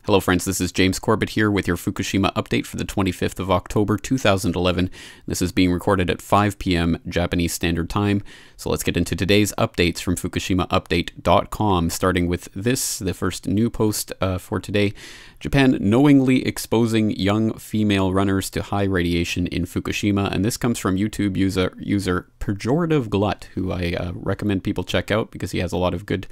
Hello friends, this is James Corbett here with your Fukushima update for the 25th of October 2011. This is being recorded at 5 p.m. Japanese Standard Time. So let's get into today's updates from FukushimaUpdate.com, starting with this, the first new post for today. Japan knowingly exposing young female runners to high radiation in Fukushima. And this comes from YouTube user Pejorative Glut, who I recommend people check out because he has a lot of good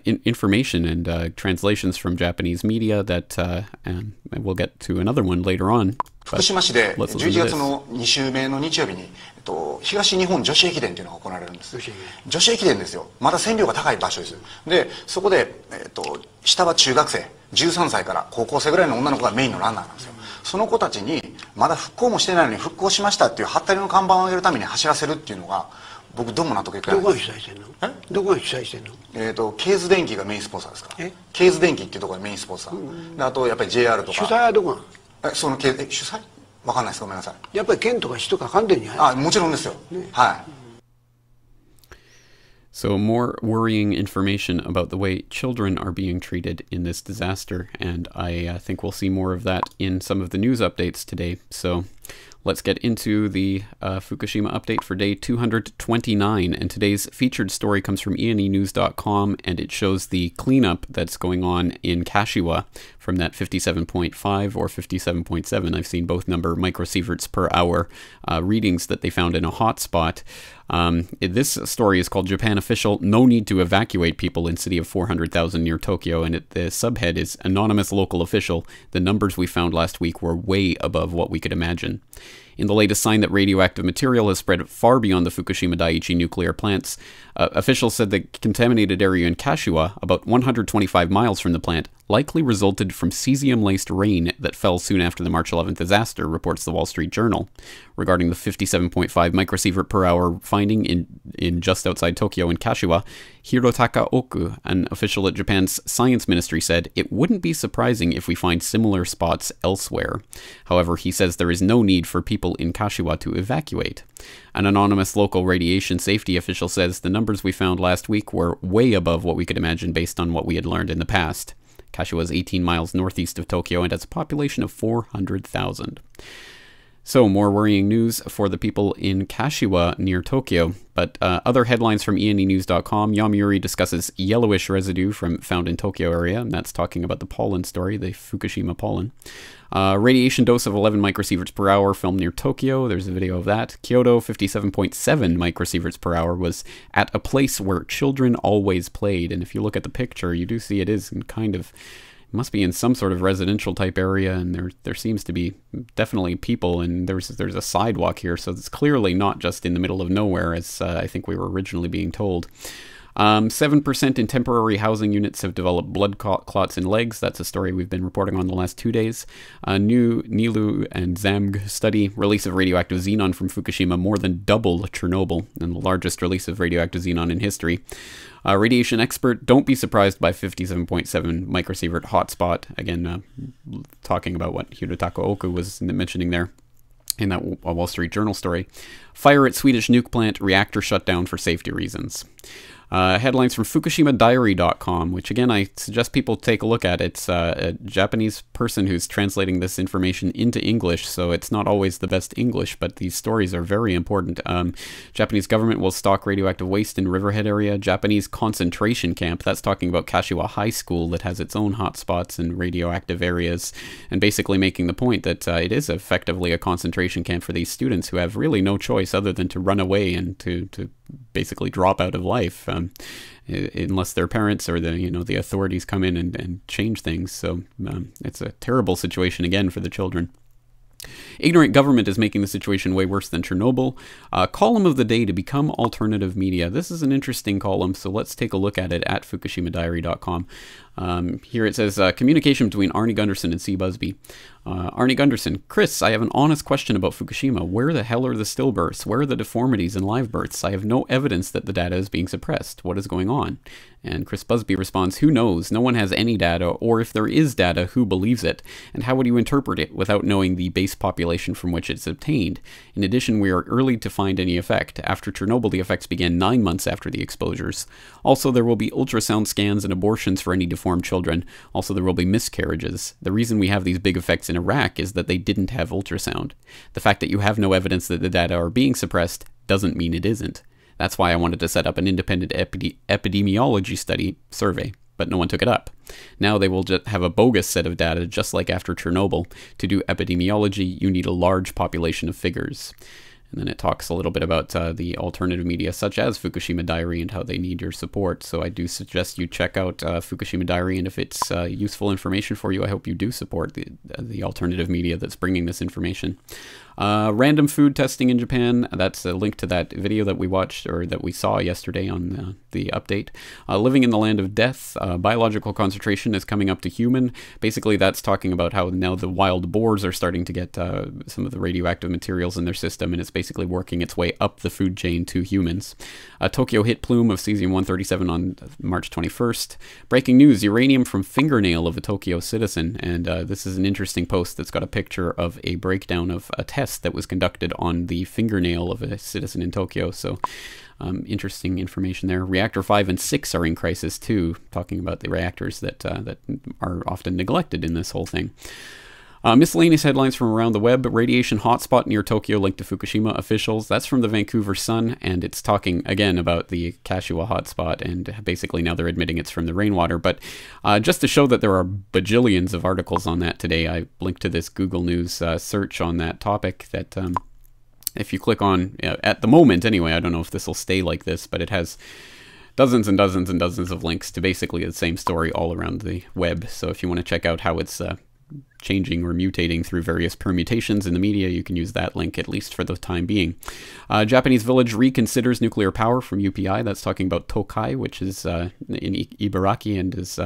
information and translations from Japanese media that, and we'll get to another one later on. 福島市で11月の2週目の日曜日に、東日本女子駅伝というのが行われるんです。女子駅伝ですよ。まだ線量が高い場所です。で、そこで、下は中学生、13歳から高校生ぐらいの女の子がメインのランナーなんですよ。その子たちにまだ復興もしてないのに復興しましたっていうハッタリの看板を上げるために走らせるっていうのが、僕どうも納得いかない。どこが主催してんの？どこが主催してんの？ケーズ電機がメインスポンサーですから。ケーズ電機っていうところがメインスポンサー。であとやっぱり JR とか。主催はどこが？その主催？わかんないです。ごめんなさい。やっぱり県とか市とか関連じゃない？もちろんですよ。はい。So more worrying information about the way children are being treated in this disaster, and I think we'll see more of that in some of the news updates today. So let's get into the Fukushima update for day 229, and today's featured story comes from enenews.com, and it shows the cleanup that's going on in Kashiwa from that 57.5 or 57.7. I've seen both number microsieverts per hour readings that they found in a hotspot. This story is called Japan Official, No Need to Evacuate People in City of 400,000 near Tokyo, and the subhead is Anonymous Local Official. The numbers we found last week were way above what we could imagine. In the latest sign that radioactive material has spread far beyond the Fukushima Daiichi nuclear plants, officials said the contaminated area in Kashiwa, about 125 miles from the plant, likely resulted from cesium-laced rain that fell soon after the March 11th disaster, reports the Wall Street Journal. Regarding the 57.5 microsievert per hour finding in just outside Tokyo in Kashiwa, Hirotaka Oku, an official at Japan's science ministry, said, "It wouldn't be surprising if we find similar spots elsewhere." However, he says there is no need for people in Kashiwa to evacuate. An anonymous local radiation safety official says the numbers we found last week were way above what we could imagine based on what we had learned in the past. Kashiwa is 18 miles northeast of Tokyo and has a population of 400,000. So, more worrying news for the people in Kashiwa near Tokyo. But other headlines from enenews.com. Yamuri discusses yellowish residue found in Tokyo area, and that's talking about the pollen story, the Fukushima pollen. Radiation dose of 11 microsieverts per hour filmed near Tokyo. There's a video of that. Kyoto, 57.7 microsieverts per hour, was at a place where children always played. And if you look at the picture, you do see it is kind of... must be in some sort of residential type area, and there seems to be definitely people, and there's a sidewalk here, so it's clearly not just in the middle of nowhere, as I think we were originally being told. 7% in temporary housing units have developed blood clots in legs. That's a story we've been reporting on the last 2 days. A new Nilu and Zamg study, release of radioactive xenon from Fukushima more than double Chernobyl, and the largest release of radioactive xenon in history. Radiation expert, don't be surprised by 57.7 microsievert hotspot. Again, talking about what Hirotaka Oku was mentioning there in that Wall Street Journal story. Fire at Swedish nuke plant, reactor shut down for safety reasons. Headlines from FukushimaDiary.com, which again I suggest people take a look at. It's a Japanese person who's translating this information into English, so it's not always the best English, but these stories are very important. Japanese government will stock radioactive waste in Riverhead area. Japanese concentration camp, that's talking about Kashiwa High School that has its own hotspots and radioactive areas, and basically making the point that it is effectively a concentration camp for these students who have really no choice other than to run away and to basically drop out of life, unless their parents or the authorities come in and change things. So it's a terrible situation again for the children. Ignorant government is making the situation way worse than Chernobyl. Column of the day to become alternative media. This is an interesting column, so let's take a look at it at FukushimaDiary.com. Here it says, communication between Arnie Gunderson and C. Busby. Arnie Gunderson, Chris, I have an honest question about Fukushima. Where the hell are the stillbirths? Where are the deformities in live births? I have no evidence that the data is being suppressed. What is going on? And Chris Busby responds, who knows? No one has any data, or if there is data, who believes it? And how would you interpret it without knowing the base population from which it's obtained? In addition, we are early to find any effect. After Chernobyl, the effects began 9 months after the exposures. Also, there will be ultrasound scans and abortions for any deformities unformed children. Also, there will be miscarriages. The reason we have these big effects in Iraq is that they didn't have ultrasound. The fact that you have no evidence that the data are being suppressed doesn't mean it isn't. That's why I wanted to set up an independent epidemiology survey, but no one took it up. Now they will just have a bogus set of data, just like after Chernobyl. To do epidemiology, you need a large population of figures. And then it talks a little bit about the alternative media, such as Fukushima Diary, and how they need your support. So I do suggest you check out Fukushima Diary, and if it's useful information for you, I hope you do support the alternative media that's bringing this information. Random food testing in Japan. That's a link to that video that we watched, or that we saw yesterday on the update. Living in the land of death. Biological concentration is coming up to human. Basically, that's talking about how now the wild boars are starting to get some of the radioactive materials in their system, and it's basically working its way up the food chain to humans. Tokyo hit plume of cesium-137 on March 21st. Breaking news, uranium from fingernail of a Tokyo citizen. And this is an interesting post that's got a picture of a breakdown of a test that was conducted on the fingernail of a citizen in Tokyo. So interesting information there. Reactor 5 and 6 are in crisis too, talking about the reactors that are often neglected in this whole thing. Miscellaneous headlines from around the web. Radiation hotspot near Tokyo linked to Fukushima officials. That's from the Vancouver Sun, and it's talking again about the Kashiwa hotspot, and basically now they're admitting it's from the rainwater. But just to show that there are bajillions of articles on that today, I linked to this Google News search on that topic that if you click on, at the moment anyway, I don't know if this will stay like this, but it has dozens and dozens and dozens of links to basically the same story all around the web. So if you want to check out how it's changing or mutating through various permutations in the media, you can use that link, at least for the time being. Japanese village reconsiders nuclear power from UPI. That's talking about Tokai, which is in Ibaraki, and is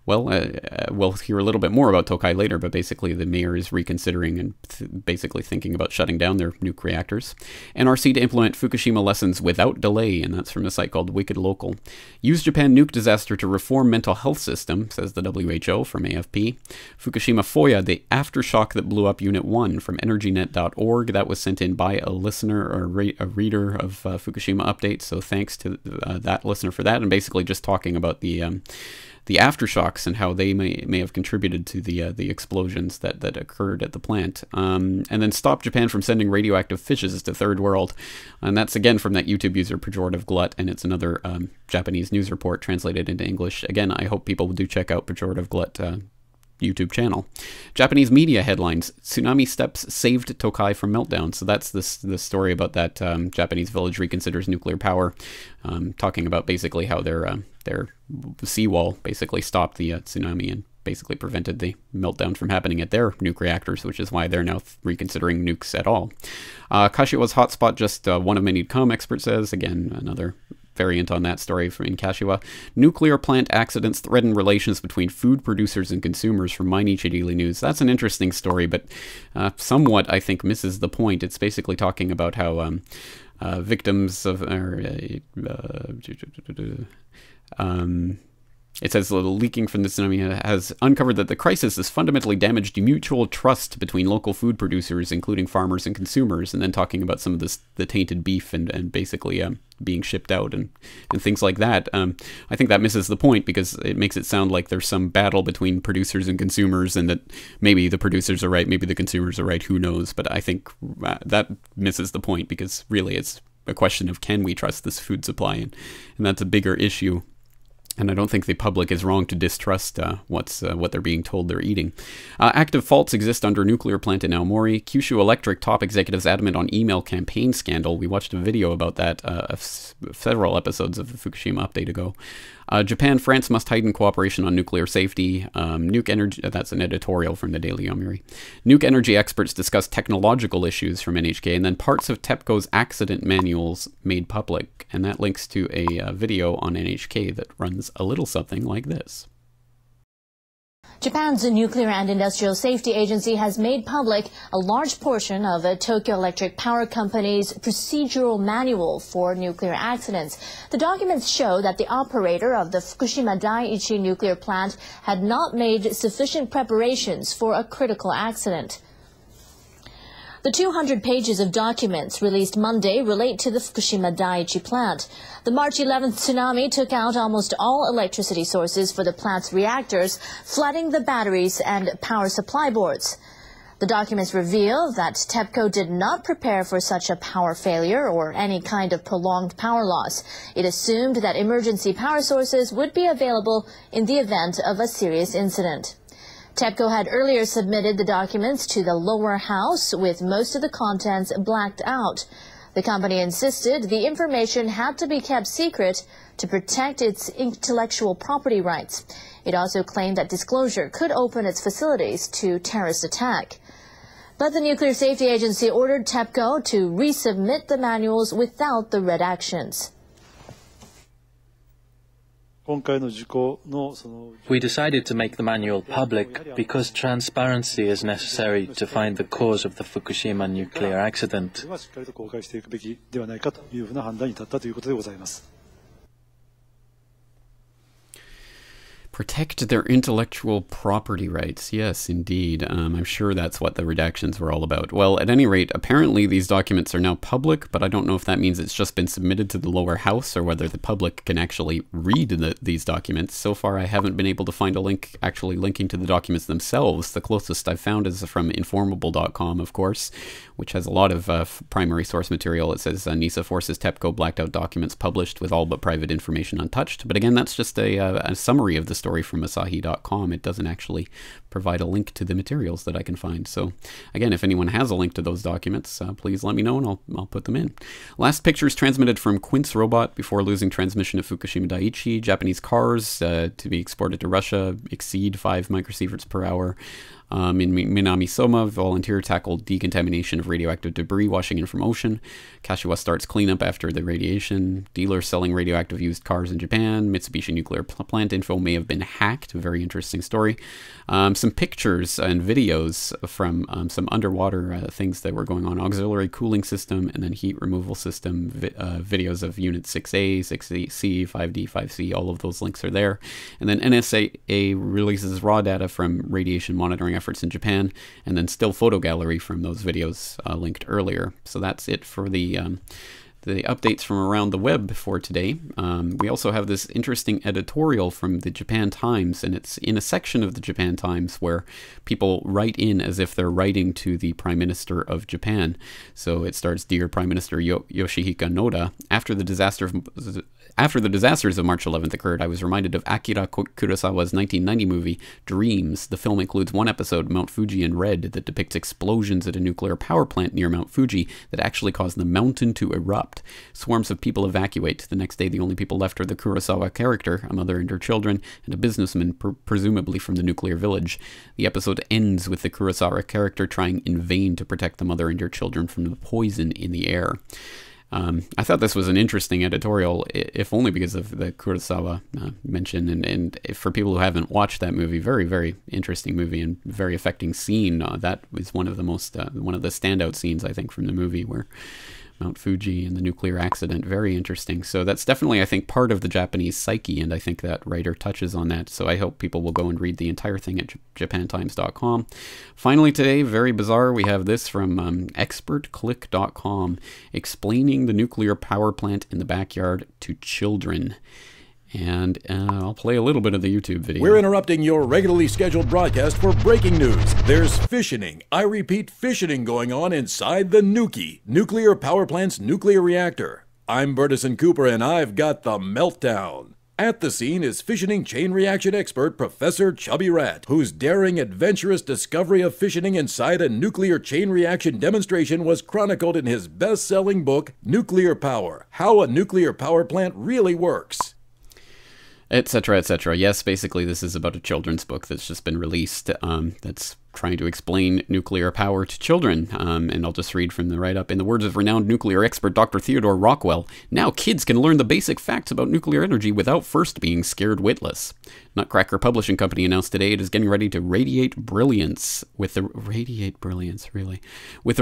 we'll hear a little bit more about Tokai later, but basically the mayor is reconsidering and basically thinking about shutting down their nuke reactors. NRC to implement Fukushima lessons without delay, and that's from a site called Wicked Local. Use Japan nuke disaster to reform mental health system, says the WHO from AFP. Fukushima FOIA, the aftershock that blew up Unit 1 from energynet.org. That was sent in by a listener or a reader of Fukushima Update, so thanks to that listener for that, and basically just talking about the aftershocks and how they may have contributed to the explosions that occurred at the plant. And then stop Japan from sending radioactive fishes to Third World. And that's again from that YouTube user Pejorative Glut, and it's another Japanese news report translated into English. Again, I hope people do check out Pejorative Glut YouTube channel. Japanese media headlines: tsunami steps saved Tokai from meltdown. So that's the story about that Japanese village reconsiders nuclear power, talking about basically how their seawall basically stopped the tsunami and basically prevented the meltdown from happening at their nuke reactors, which is why they're now reconsidering nukes at all. Kashiwa's hotspot, just one of many to come, expert says. Again, another variant on that story from in Kashiwa. Nuclear plant accidents threaten relations between food producers and consumers from Mainichi Daily News. That's an interesting story, but somewhat, I think, misses the point. It's basically talking about how victims of... it says leaking from the tsunami has uncovered that the crisis has fundamentally damaged mutual trust between local food producers, including farmers and consumers, and then talking about some of the tainted beef and basically being shipped out and things like that. I think that misses the point, because it makes it sound like there's some battle between producers and consumers, and that maybe the producers are right, maybe the consumers are right, who knows. But I think that misses the point, because really it's a question of, can we trust this food supply? And that's a bigger issue. And I don't think the public is wrong to distrust what they're being told they're eating. Active faults exist under nuclear plant in Aomori. Kyushu Electric top executives adamant on email campaign scandal. We watched a video about that several episodes of the Fukushima update ago. Japan, France must heighten cooperation on nuclear safety. Nuke energy, that's an editorial from the Daily Yomiuri. Nuke energy experts discuss technological issues from NHK, and then parts of TEPCO's accident manuals made public. And that links to a video on NHK that runs a little something like this. Japan's Nuclear and Industrial Safety Agency has made public a large portion of Tokyo Electric Power Company's procedural manual for nuclear accidents. The documents show that the operator of the Fukushima Daiichi nuclear plant had not made sufficient preparations for a critical accident. The 200 pages of documents released Monday relate to the Fukushima Daiichi plant. The March 11th tsunami took out almost all electricity sources for the plant's reactors, flooding the batteries and power supply boards. The documents reveal that TEPCO did not prepare for such a power failure or any kind of prolonged power loss. It assumed that emergency power sources would be available in the event of a serious incident. TEPCO had earlier submitted the documents to the lower house with most of the contents blacked out. The company insisted the information had to be kept secret to protect its intellectual property rights. It also claimed that disclosure could open its facilities to terrorist attack. But the Nuclear Safety Agency ordered TEPCO to resubmit the manuals without the redactions. We decided to make the manual public because transparency is necessary to find the cause of the Fukushima nuclear accident. Protect their intellectual property rights. Yes, indeed. I'm sure that's what the redactions were all about. Well, at any rate, apparently these documents are now public, but I don't know if that means it's just been submitted to the lower house or whether the public can actually read these documents. So far, I haven't been able to find a link actually linking to the documents themselves. The closest I've found is from informable.com, of course, which has a lot of primary source material. It says NISA forces TEPCO blacked out documents published with all but private information untouched. But again, that's just a summary of the story from Asahi.com. It doesn't actually provide a link to the materials that I can find. So again, if anyone has a link to those documents, please let me know and I'll put them in. Last pictures transmitted from Quince Robot before losing transmission of Fukushima Daiichi. Japanese cars to be exported to Russia exceed 5 microsieverts per hour. In Minami-Soma, volunteer tackled decontamination of radioactive debris washing in from ocean. Kashiwa starts cleanup after the radiation. Dealers selling radioactive used cars in Japan. Mitsubishi nuclear plant info may have been hacked. Very interesting story. Some pictures and videos from some underwater things that were going on. Auxiliary cooling system and then heat removal system. Videos of Unit 6A, 6C, 5D, 5C. All of those links are there. And then NSA releases raw data from radiation monitoring efforts in Japan, and then still photo gallery from those videos linked earlier. So that's it for the updates from around the web for today. We also have this interesting editorial from the Japan Times, and it's in a section of the Japan Times where people write in as if they're writing to the Prime Minister of Japan. So it starts, "Dear Prime Minister Yoshihiko Noda, after the disasters of March 11th occurred, I was reminded of Akira Kurosawa's 1990 movie, Dreams. The film includes one episode, Mount Fuji in Red, that depicts explosions at a nuclear power plant near Mount Fuji that actually caused the mountain to erupt. Swarms of people evacuate. The next day, the only people left are the Kurosawa character, a mother and her children, and a businessman, presumably from the nuclear village. The episode ends with the Kurosawa character trying in vain to protect the mother and her children from the poison in the air." I thought this was an interesting editorial, if only because of the Kurosawa mention, and for people who haven't watched that movie, very, very interesting movie and very affecting scene. That was one of the standout scenes, I think, from the movie, where Mount Fuji and the nuclear accident, very interesting. So that's definitely, I think, part of the Japanese psyche, and I think that writer touches on that. So I hope people will go and read the entire thing at japantimes.com. Finally today, very bizarre, we have this from expertclick.com explaining the nuclear power plant in the backyard to children. And I'll play a little bit of the YouTube video. We're interrupting your regularly scheduled broadcast for breaking news. There's fissioning, I repeat fissioning, going on inside the Nuki, nuclear power plant's nuclear reactor. I'm Bertison Cooper and I've got the meltdown. At the scene is fissioning chain reaction expert Professor Chubby Rat, whose daring, adventurous discovery of fissioning inside a nuclear chain reaction demonstration was chronicled in his best-selling book, Nuclear Power: How a Nuclear Power Plant Really Works. Etc., etc. Yes, basically this is about a children's book that's just been released that's trying to explain nuclear power to children. And I'll just read from the write-up. In the words of renowned nuclear expert Dr. Theodore Rockwell, now kids can learn the basic facts about nuclear energy without first being scared witless. Nutcracker Publishing Company announced today it is getting ready to radiate brilliance with the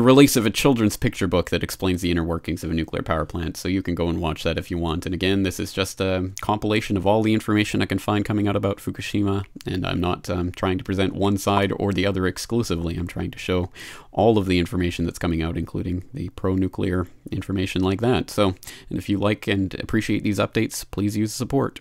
release of a children's picture book that explains the inner workings of a nuclear power plant. So you can go and watch that if you want. And again, this is just a compilation of all the information I can find coming out about Fukushima, and I'm not trying to present one side or the other rather exclusively. I'm trying to show all of the information that's coming out, including the pro-nuclear information like that. So, and if you like and appreciate these updates, please use support.